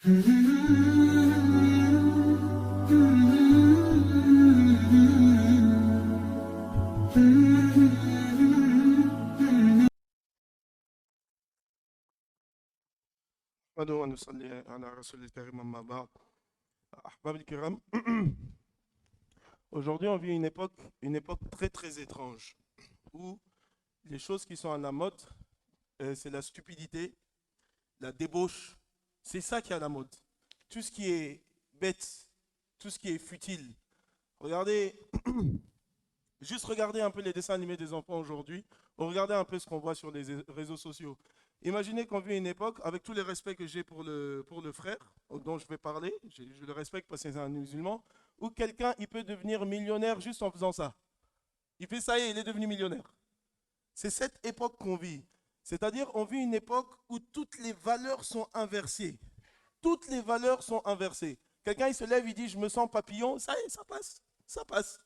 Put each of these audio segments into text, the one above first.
Aujourd'hui, on vit une époque très très étrange où les choses qui sont à la mode, c'est la stupidité, la débauche. C'est ça qui est à la mode. Tout ce qui est bête, tout ce qui est futile. Regardez, juste regardez un peu les dessins animés des enfants aujourd'hui, ou regardez un peu ce qu'on voit sur les réseaux sociaux. Imaginez qu'on vit une époque, avec tous les respects que j'ai pour le frère dont je vais parler, je le respecte parce que c'est un musulman, où quelqu'un il peut devenir millionnaire juste en faisant ça. Il fait ça et il est devenu millionnaire. C'est cette époque qu'on vit. C'est-à-dire, on vit une époque où toutes les valeurs sont inversées. Toutes les valeurs sont inversées. Quelqu'un, il se lève, il dit, je me sens papillon. Ça y est, ça passe. Ça passe.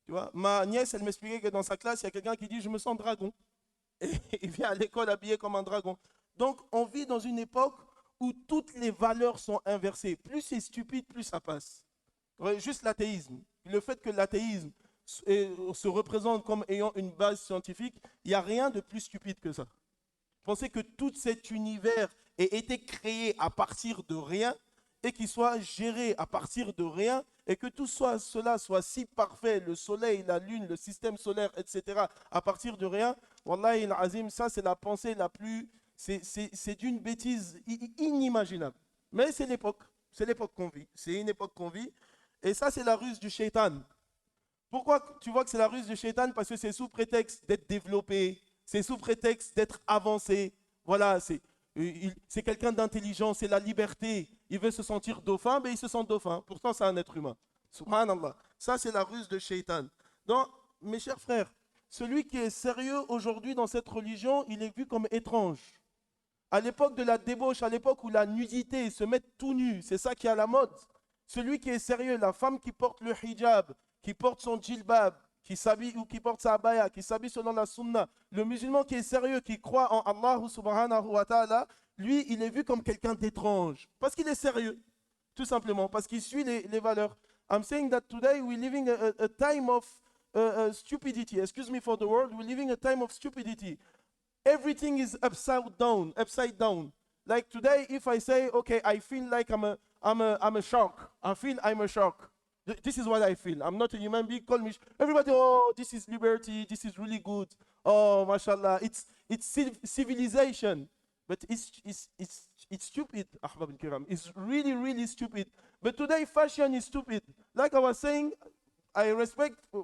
Tu vois, ma nièce, elle m'expliquait que dans sa classe, il y a quelqu'un qui dit, je me sens dragon. Et il vient à l'école habillé comme un dragon. Donc, on vit dans une époque où toutes les valeurs sont inversées. Plus c'est stupide, plus ça passe. Ouais, juste l'athéisme. Le fait que l'athéisme se représente comme ayant une base scientifique, il n'y a rien de plus stupide que ça. Pensez que tout cet univers ait été créé à partir de rien et qu'il soit géré à partir de rien et que tout cela soit si parfait, le soleil, la lune, le système solaire, etc., à partir de rien, Wallahi al-Azim, ça c'est la pensée la plus, c'est d'une bêtise inimaginable. Mais c'est l'époque qu'on vit, c'est une époque qu'on vit, et ça c'est la ruse du shaitan. Pourquoi tu vois que c'est la ruse du shaitan? Parce que c'est sous prétexte d'être développé, c'est sous prétexte d'être avancé. Voilà, c'est quelqu'un d'intelligent, c'est la liberté. Il veut se sentir dauphin, mais il se sent dauphin. Pourtant, c'est un être humain. Subhanallah. Ça, c'est la ruse de shaitan. Donc, mes chers frères, celui qui est sérieux aujourd'hui dans cette religion, il est vu comme étrange. À l'époque de la débauche, à l'époque où la nudité, se mettre tout nu, c'est ça qui est à la mode. Celui qui est sérieux, la femme qui porte le hijab, qui porte son djilbab, qui s'habille ou qui porte sa abaya, qui s'habille selon la sunna, le musulman qui est sérieux, qui croit en Allah subhanahu wa ta'ala, lui, il est vu comme quelqu'un d'étrange. Parce qu'il est sérieux, tout simplement, parce qu'il suit les valeurs. I'm saying that today we're living a time of stupidity. Excuse me for the word, we're living a time of stupidity. Everything is upside down, upside down. Like today, if I say, okay, I feel like I'm a shark. I feel I'm a shark. This is what I feel. I'm not a human being. Call me. Everybody, oh, this is liberty. This is really good. Oh, mashallah. It's civilization. But it's stupid, Ahbab al-Kiram. It's really, really stupid. But today, fashion is stupid. Like I was saying,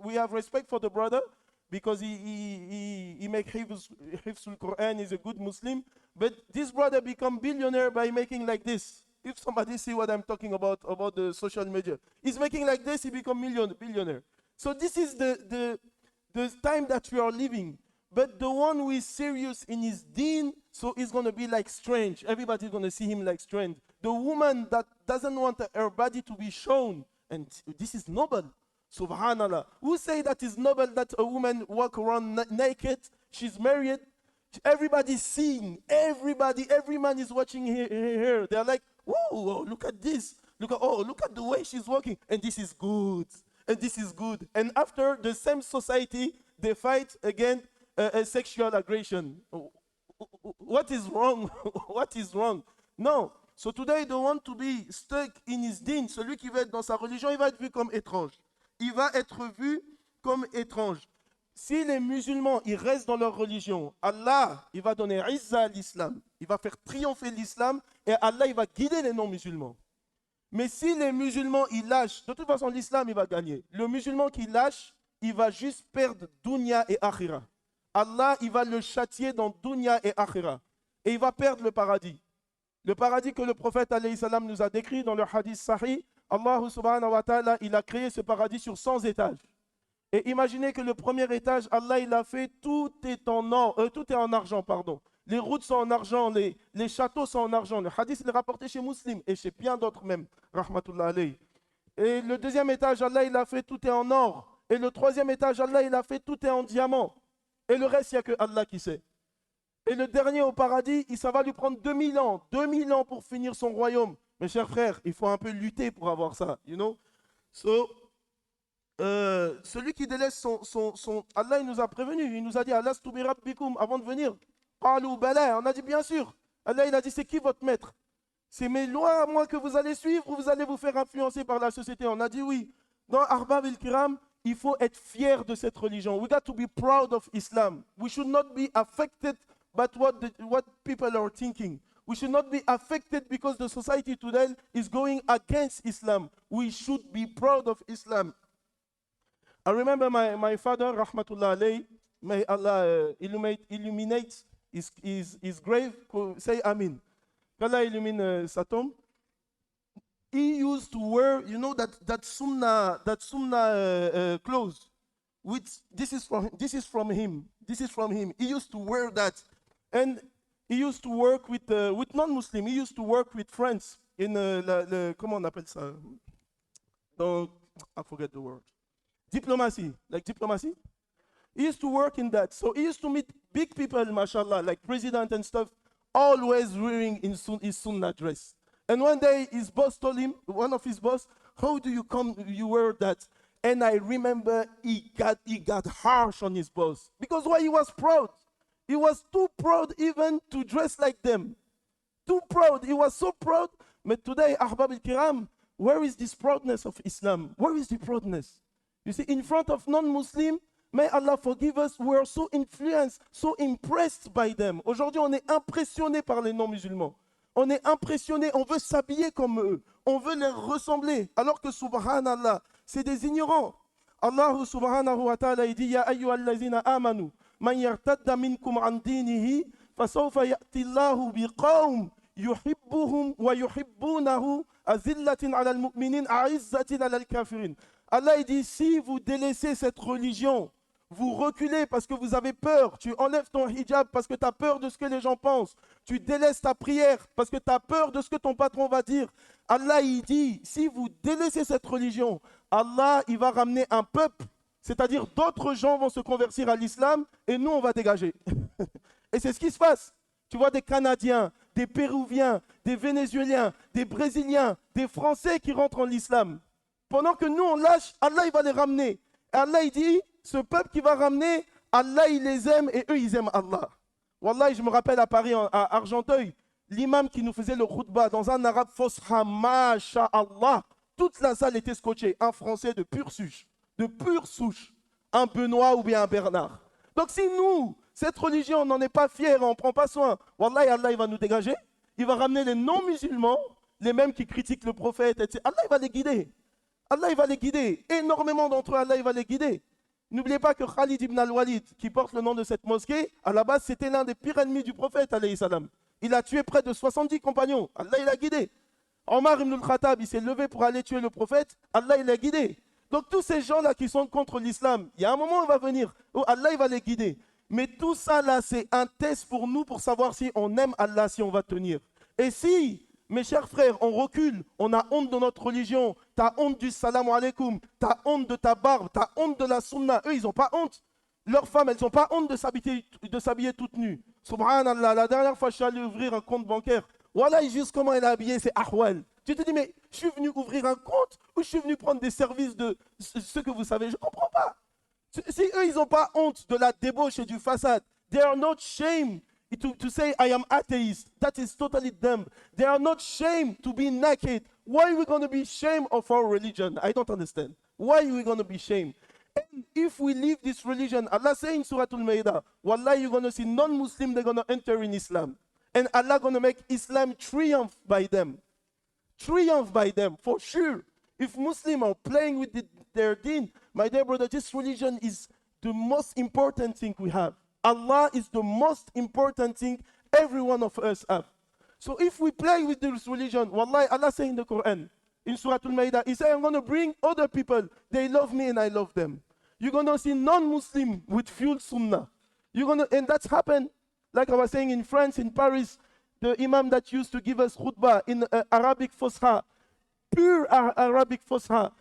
we have respect for the brother because he make Hifzul Quran, he's a good Muslim. But this brother become billionaire by making like this. If somebody see what I'm talking about the social media, he's making like this, he become billionaire. So this is the time that we are living. But the one who is serious in his deen, so he's going to be like strange. Everybody's going to see him like strange. The woman that doesn't want her body to be shown, and this is noble. Subhanallah. Who say that is noble that a woman walk around naked? She's married. Everybody's seeing. Every man is watching her. They're like, whoa, look at this. Look at the way she's walking. And this is good. And this is good. And after the same society, they fight against sexual aggression. What is wrong? What is wrong? No. So today they want to be stuck in his deen. Celui qui va être dans sa religion, il va être vu comme étrange. Il va être vu comme étrange. Si les musulmans, ils restent dans leur religion, Allah, il va donner izza à l'islam. Il va faire triompher l'islam et Allah, il va guider les non-musulmans. Mais si les musulmans, ils lâchent, de toute façon, l'islam, il va gagner. Le musulman qui lâche, il va juste perdre dunya et akhira. Allah, il va le châtier dans dunya et akhira. Et il va perdre le paradis. Le paradis que le prophète alayhi salam nous a décrit dans le hadith sahih, Allah subhanahu wa ta'ala, il a créé ce paradis sur 100 étages. Et imaginez que le premier étage, Allah, il a fait, tout est en argent, pardon. Les routes sont en argent, les châteaux sont en argent. Le hadith, il est rapporté chez Muslim et chez bien d'autres même, rahmatullah alayhi. Et le deuxième étage, Allah, il a fait, tout est en or. Et le troisième étage, Allah, il a fait, tout est en diamant. Et le reste, il n'y a que Allah qui sait. Et le dernier au paradis, ça va lui prendre 2000 ans pour finir son royaume. Mes chers frères, il faut un peu lutter pour avoir ça, you know. So, celui qui délaisse Allah, il nous a prévenu, il nous a dit, Allah bikoum, avant de venir. Qalou bala, on a dit bien sûr. Allah, il a dit, c'est qui votre maître? C'est mes lois, moi, que vous allez suivre ou vous allez vous faire influencer par la société? On a dit oui. Dans Arbab el-Kiram, il faut être fier de cette religion. We got to be proud of Islam. We should not be affected by what people are thinking. We should not be affected because the society today is going against Islam. We should be proud of Islam. I remember my father, Rahmatullah alayhi, may Allah illuminate his grave. Say Amin. Qu'Allah illumine sa tombe. He used to wear, you know, that sunnah clothes. This is from him. This is from him. He used to wear that, and he used to work with non-Muslim. He used to work with friends in comment on appelle ça? I forget the word. Diplomacy, like diplomacy. He used to work in that. So he used to meet big people, mashallah, like president and stuff, always wearing his sunnah dress. And one day his boss told him, one of his boss, how do you wear that? And I remember he got harsh on his boss. Because why? He was proud. He was too proud even to dress like them. Too proud. He was so proud. But today, Ahbab al-Kiram, where is this proudness of Islam? Where is the proudness? You see, in front of non-Muslim, may Allah forgive us, we are so influenced, so impressed by them. Aujourd'hui, on est impressionné par les non-musulmans. On est impressionné, on veut s'habiller comme eux. On veut les ressembler. Alors que, subhanallah, c'est des ignorants. Allah subhanahu wa ta'ala, il dit, Ya ayyuhallazina amanu, man yartadda minkum an dinihi, fasawfa ya'ti Allahu biqawm, yuhibbuhum wa yuhibbunahu, azillatin ala al-mu'minin, a'izzatin ala al-kafirin. Allah, il dit, si vous délaissez cette religion, vous reculez parce que vous avez peur, tu enlèves ton hijab parce que tu as peur de ce que les gens pensent, tu délaisses ta prière parce que tu as peur de ce que ton patron va dire. Allah, il dit, si vous délaissez cette religion, Allah, il va ramener un peuple, c'est-à-dire d'autres gens vont se convertir à l'islam et nous, on va dégager. Et c'est ce qui se passe. Tu vois des Canadiens, des Péruviens, des Vénézuéliens, des Brésiliens, des Français qui rentrent en l'islam. Pendant que nous, on lâche, Allah, il va les ramener. Et Allah, il dit, ce peuple qui va ramener, Allah, il les aime et eux, ils aiment Allah. Wallah, je me rappelle à Paris, à Argenteuil, l'imam qui nous faisait le khutbah dans un arabe fosha, masha'Allah. Toute la salle était scotchée. Un Français de pure souche. Un Benoît ou bien un Bernard. Donc si nous, cette religion, on n'en est pas fiers, on ne prend pas soin, Wallah, Allah, il va nous dégager. Il va ramener les non-musulmans, les mêmes qui critiquent le prophète, etc. Allah, il va les guider. Allah, il va les guider. Énormément d'entre eux, Allah, il va les guider. N'oubliez pas que Khalid ibn al-Walid, qui porte le nom de cette mosquée, à la base, c'était l'un des pires ennemis du prophète, alayhi salam. Il a tué près de 70 compagnons. Allah, il a guidé. Omar ibn al-Khattab, il s'est levé pour aller tuer le prophète. Allah, il a guidé. Donc, tous ces gens-là qui sont contre l'islam, il y a un moment où il va venir, où Allah, il va les guider. Mais tout ça, là, c'est un test pour nous, pour savoir si on aime Allah, si on va tenir. Et si... Mes chers frères, on recule, on a honte de notre religion, tu as honte du salam alaikum, tu as honte de ta barbe, tu as honte de la sunna. Eux, ils n'ont pas honte. Leurs femmes, elles n'ont pas honte de s'habiller toutes nues. Subhanallah, la dernière fois, je suis allé ouvrir un compte bancaire. Voilà, juste comment elle est habillée, c'est ahwal. Tu te dis, mais je suis venu ouvrir un compte ou je suis venu prendre des services de ce que vous savez? Je ne comprends pas. Si eux, ils n'ont pas honte de la débauche et du façade, they are not shame. To say I am atheist, that is totally dumb. They are not shamed to be naked. Why are we going to be ashamed of our religion? I don't understand. Why are we going to be shamed? And if we leave this religion, Allah says in Surah Al-Ma'idah, Wallah, you're going to see non-Muslims, they're going to enter in Islam. And Allah going to make Islam triumph by them. Triumph by them, for sure. If Muslims are playing with their deen, my dear brother, this religion is the most important thing we have. Allah is the most important thing every one of us have. So if we play with this religion, wallahi, Allah says in the Quran, in Surah Al-Ma'idah, He said, I'm going to bring other people. They love me and I love them. You're going to see non-Muslim with full sunnah. And that's happened, like I was saying, in France, in Paris, the imam that used to give us khutbah in Arabic Fosha, pure Arabic Fosha,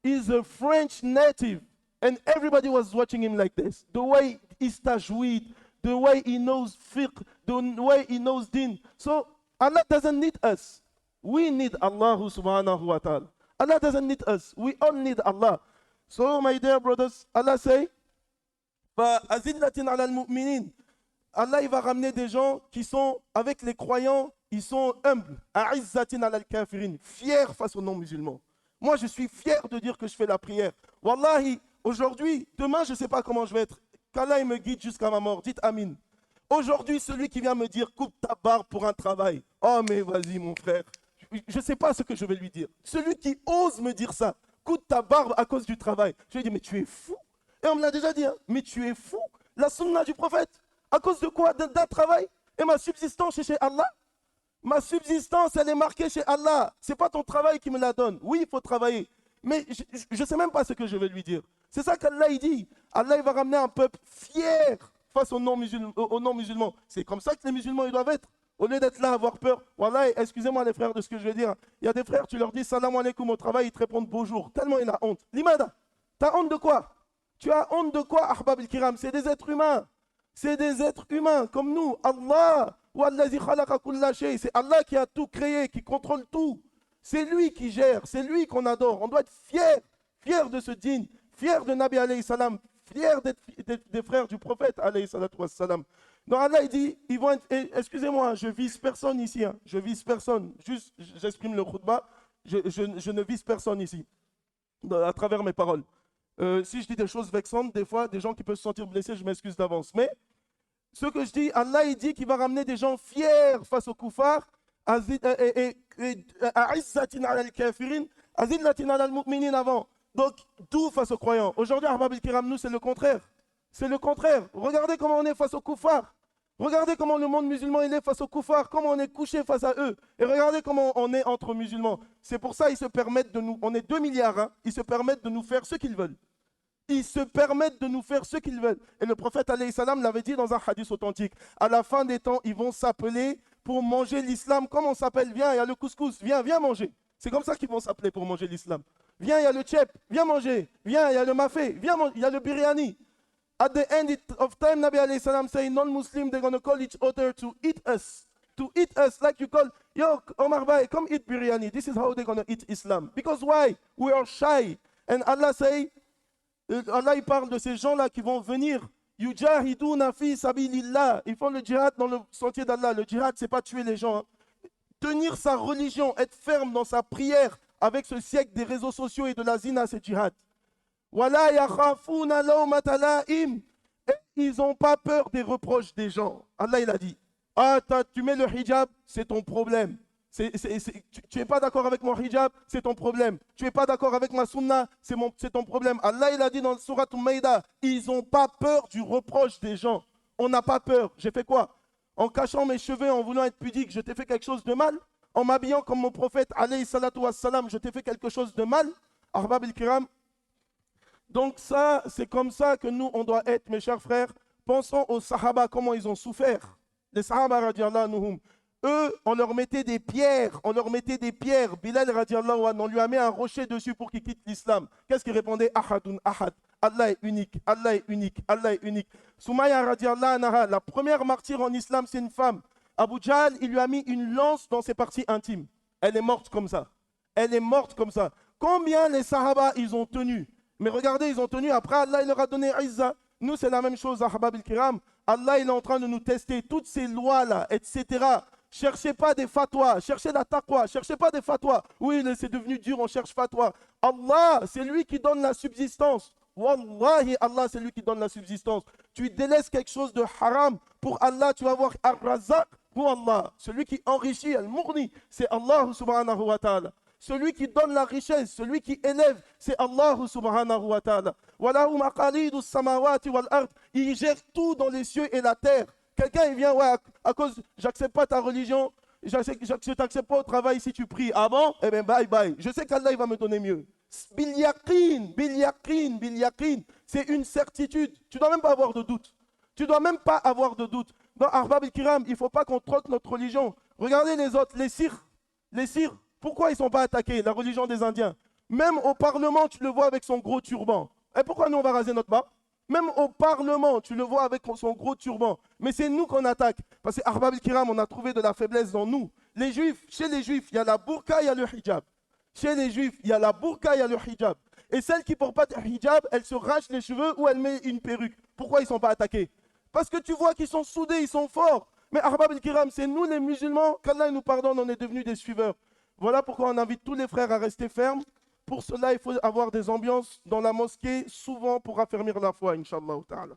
is a French native. And everybody was watching him like this. The way he's tajweed, the way he knows fiqh, the way he knows din. So Allah doesn't need us. We need Allah subhanahu wa ta'ala. Allah doesn't need us. We all need Allah. So, my dear brothers, Allah say, فَأَذِلَّةٍ عَلَى الْمُؤْمِنِينَ. Allah, il va ramener des gens qui sont, avec les croyants, ils sont humbles. أَعِزَّةٍ عَلَى الْكَافِرِينَ. Fiers face aux non-musulmans. Moi, je suis fier de dire que je fais la prière. Wallahi, aujourd'hui, demain, je ne sais pas comment je vais être. Qu'Allah il me guide jusqu'à ma mort. Dites Amin. Aujourd'hui, celui qui vient me dire coupe ta barbe pour un travail. Oh, mais vas-y, mon frère. Je ne sais pas ce que je vais lui dire. Celui qui ose me dire ça, coupe ta barbe à cause du travail. Je lui dis, mais tu es fou. Et on me l'a déjà dit, hein, mais tu es fou. La sunna du prophète, à cause de quoi? D'un travail. Et ma subsistance est chez Allah. Ma subsistance, elle est marquée chez Allah. Ce n'est pas ton travail qui me la donne. Oui, il faut travailler. Mais je ne sais même pas ce que je vais lui dire. C'est ça qu'Allah il dit. Allah il va ramener un peuple fier face aux non-musulmans. C'est comme ça que les musulmans ils doivent être. Au lieu d'être là à avoir peur. Wallah, excusez-moi les frères de ce que je vais dire. Il y a des frères, tu leur dis salam alaikum au travail, ils te répondent bonjour. Tellement il a honte. Limada, tu as honte de quoi? Tu as honte de quoi, Ahbab al-Kiram? C'est des êtres humains. C'est des êtres humains comme nous. Allah, c'est Allah qui a tout créé, qui contrôle tout. C'est lui qui gère, c'est lui qu'on adore. On doit être fier de ce dîn, fier de Nabi alayhi salam, fier d'être des frères du prophète alayhi salatu wassalam. Donc Allah il dit, ils vont être, excusez-moi, je vise personne ici, hein, je vise personne, juste j'exprime le khutbah, je ne vise personne ici, à travers mes paroles. Si je dis des choses vexantes, des fois, des gens qui peuvent se sentir blessés, je m'excuse d'avance. Mais ce que je dis, Allah il dit qu'il va ramener des gens fiers face aux koufars, a'izzatin ala al-kafirin, azillatin ala al-mu'minin avant. Donc, tout face aux croyants. Aujourd'hui, Ahbab al-Kiram, nous, c'est le contraire. C'est le contraire. Regardez comment on est face aux koufars. Regardez comment le monde musulman il est face aux koufars, comment on est couché face à eux. Et regardez comment on est entre musulmans. C'est pour ça qu'ils se permettent de nous, on est 2 milliards, hein, ils se permettent de nous faire ce qu'ils veulent. Ils se permettent de nous faire ce qu'ils veulent. Et le prophète alayhi salam l'avait dit dans un hadith authentique. À la fin des temps, ils vont s'appeler pour manger l'islam. Comment on s'appelle? Viens, il y a le couscous. Viens manger. C'est comme ça qu'ils vont s'appeler pour manger l'islam. Viens, il y a le tchep. Viens manger. Viens, il y a le mafé. Viens manger. Il y a le biryani. At the end of time, Nabi alayhi salam say, non-Muslim, they're going to call each other to eat us. To eat us like you call, yo, Omar Bay, come eat biryani. This is how they're going to eat Islam. Because why? We are shy. And Allah say, Allah il parle de ces gens-là qui vont venir. Yujahiduna fi sabilillah. Ils font le djihad dans le sentier d'Allah. Le djihad, c'est pas tuer les gens. Hein. Tenir sa religion, être ferme dans sa prière avec ce siècle des réseaux sociaux et de la zina, c'est djihad. Wala yakhafuna lawmata laim. Et ils n'ont pas peur des reproches des gens. Allah il a dit, ah, tu mets le hijab, c'est ton problème. Tu n'es pas d'accord avec mon hijab, c'est ton problème. Tu n'es pas d'accord avec ma sunna, c'est ton problème. Allah il a dit dans le Surat Al-Maïda, ils n'ont pas peur du reproche des gens. On n'a pas peur. J'ai fait quoi? En cachant mes cheveux, en voulant être pudique, je t'ai fait quelque chose de mal? En m'habillant comme mon prophète, alayhi salatu wassalam, je t'ai fait quelque chose de mal? Ahbab al-Kiram. Donc ça, c'est comme ça que nous, on doit être, mes chers frères. Pensons aux Sahaba, comment ils ont souffert. Les Sahaba, radiallahu anhum. Eux, on leur mettait des pierres, Bilal radiallahu anhu, on lui a mis un rocher dessus pour qu'il quitte l'islam. Qu'est-ce qu'il répondait? Ahadun ahad. Allah est unique, Allah est unique, Allah est unique. Soumaïa radiallahu anha, la première martyre en islam, c'est une femme. Abu Jahl, il lui a mis une lance dans ses parties intimes. Elle est morte comme ça. Elle est morte comme ça. Combien les Sahaba, ils ont tenu? Mais regardez, ils ont tenu. Après, Allah, il leur a donné Izza. Nous, c'est la même chose, Ahbab al-Kiram. Allah, il est en train de nous tester toutes ces lois-là, etc. Cherchez pas des fatwas, cherchez la taqwa, cherchez pas des fatwas. Oui, c'est devenu dur, on cherche fatwa. Allah, c'est lui qui donne la subsistance. Wallahi, Allah, c'est lui qui donne la subsistance. Tu délaisses quelque chose de haram pour Allah, tu vas voir Ar-Razaq pour Allah. Celui qui enrichit, Al-Mourni, c'est Allah subhanahu wa ta'ala. Celui qui donne la richesse, celui qui élève, c'est Allah subhanahu wa ta'ala. Walahu maqalidu samawati wal ard. Il gère tout dans les cieux et la terre. Quelqu'un il vient, ouais, à cause, j'accepte pas ta religion, je t'accepte pas au travail si tu pries. Ah bon? Eh bien, bye bye. Je sais qu'Allah il va me donner mieux. Bil yaqin. C'est une certitude. Tu dois même pas avoir de doute. Tu dois même pas avoir de doute. Dans Ahbab al-Kiram, il ne faut pas qu'on troque notre religion. Regardez les autres, les Syrs. Pourquoi ils ne sont pas attaqués? La religion des Indiens. Même au Parlement, tu le vois avec son gros turban. Et pourquoi nous, on va raser notre barbe? Même au Parlement, tu le vois avec son gros turban. Mais c'est nous qu'on attaque. Parce que Ahbab al-Kiram, on a trouvé de la faiblesse dans nous. Les Juifs, chez les Juifs, il y a la burqa, il y a le hijab. Chez les Juifs, il y a la burqa, il y a le hijab. Et celle qui ne porte pas de hijab, elle se rache les cheveux ou elle met une perruque. Pourquoi ils ne sont pas attaqués? Parce que tu vois qu'ils sont soudés, ils sont forts. Mais Ahbab al-Kiram, c'est nous les musulmans, qu'Allah nous pardonne, on est devenus des suiveurs. Voilà pourquoi on invite tous les frères à rester fermes. Pour cela, il faut avoir des ambiances dans la mosquée, souvent pour affermir la foi, Inch'Allah ta'ala.